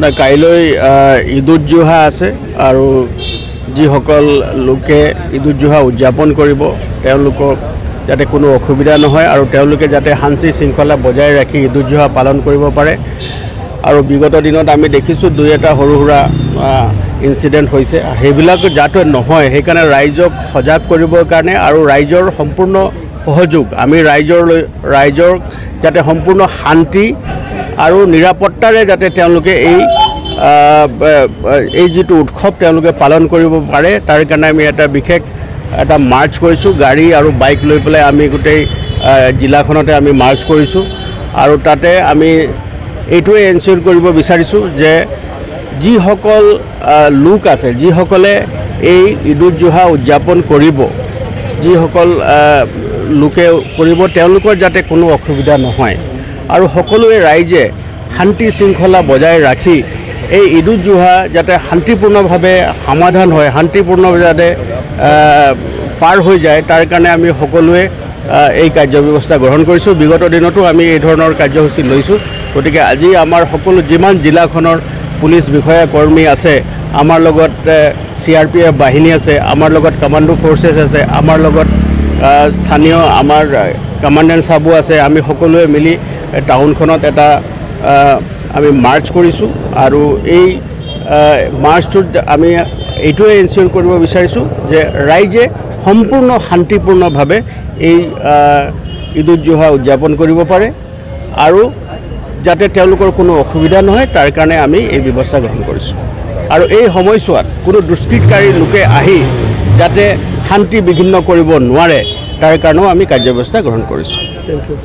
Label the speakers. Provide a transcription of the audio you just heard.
Speaker 1: না কাইলৈ ঈদ-উজ-জোহা আছে আৰু যিসকল লোকে ঈদ-উজ-জোহা উদযাপন কৰিব তেওঁলোকক যাতে কোনো অসুবিধা নহয় আৰু তেওঁলোকে যাতে শান্তি শৃংখলা বজাই ৰাখি ঈদ-উজ-জোহা পালন কৰিব পাৰে। আৰু বিগত দিনত আমি দেখিছোঁ দুই এটা সৰু সুৰা ইনচিডেণ্ট হৈছে, সেইবিলাক যাতে নহয় সেইকাৰণে ৰাইজক সজাগ কৰিবৰ কাৰণে আৰু ৰাইজৰ সম্পূৰ্ণ সহযোগ আমি ৰাইজৰ যাতে সম্পূৰ্ণ শান্তি আৰু নিৰাপত্তাৰে যাতে তেওঁলোকে এই যিটো উৎসৱ তেওঁলোকে পালন কৰিব পাৰে তাৰ কাৰণে আমি বিশেষ এটা মাৰ্চ কৰিছোঁ। গাড়ী আৰু বাইক লৈ পেলাই আমি গোটেই জিলাখনতে আমি মাৰ্চ কৰিছোঁ আৰু তাতে আমি এইটোৱে এনচিয়ৰ কৰিব বিচাৰিছোঁ যে যিসকল লোক আছে যিসকলে এই ঈদ-উজ-জোহা উদযাপন কৰিব, যিসকল লোকে কৰিব তেওঁলোকৰ যাতে কোনো অসুবিধা নহয় আৰু সকলোৱে ৰাইজে শান্তি শৃংখলা বজাই ৰাখি এই ঈদ-উজ-জোহা যাতে শান্তিপূৰ্ণভাৱে সমাধান হয়, শান্তিপূৰ্ণভাৱে যাতে পাৰ হৈ যায় তাৰ কাৰণে আমি সকলোৱে এই কাৰ্যব্যৱস্থা গ্ৰহণ কৰিছোঁ। বিগত দিনতো আমি এই ধৰণৰ কাৰ্যসূচী লৈছোঁ। গতিকে আজি আমাৰ সকলো যিমান জিলাখনৰ পুলিচ বিষয়া কৰ্মী আছে, আমাৰ লগত CRPF বাহিনী আছে, আমাৰ লগত কমাণ্ডো ফ'ৰ্চেছ আছে, আমাৰ লগত স্থানীয় আমাৰ কমাণ্ডেণ্ট চাবো আছে, আমি সকলোৱে মিলি টাউনখনত এটা আমি মাৰ্চ কৰিছোঁ আৰু এই মাৰ্চটোত আমি এইটোৱে এনচিয়ৰ কৰিব বিচাৰিছোঁ যে ৰাইজে সম্পূৰ্ণ শান্তিপূৰ্ণভাৱে এই ঈদ-উজ-জোহা উদযাপন কৰিব পাৰে আৰু যাতে তেওঁলোকৰ কোনো অসুবিধা নহয় তাৰ কাৰণে আমি এই ব্যৱস্থা গ্ৰহণ কৰিছোঁ। আৰু এই সময়ছোৱাত কোনো দুষ্কৃতকাৰী লোকে আহি যাতে শান্তি বিঘ্নিত কৰিব নোৱাৰে তাৰ কাৰণেও আমি কাৰ্যব্যৱস্থা গ্ৰহণ কৰিছোঁ।
Speaker 2: Thank U.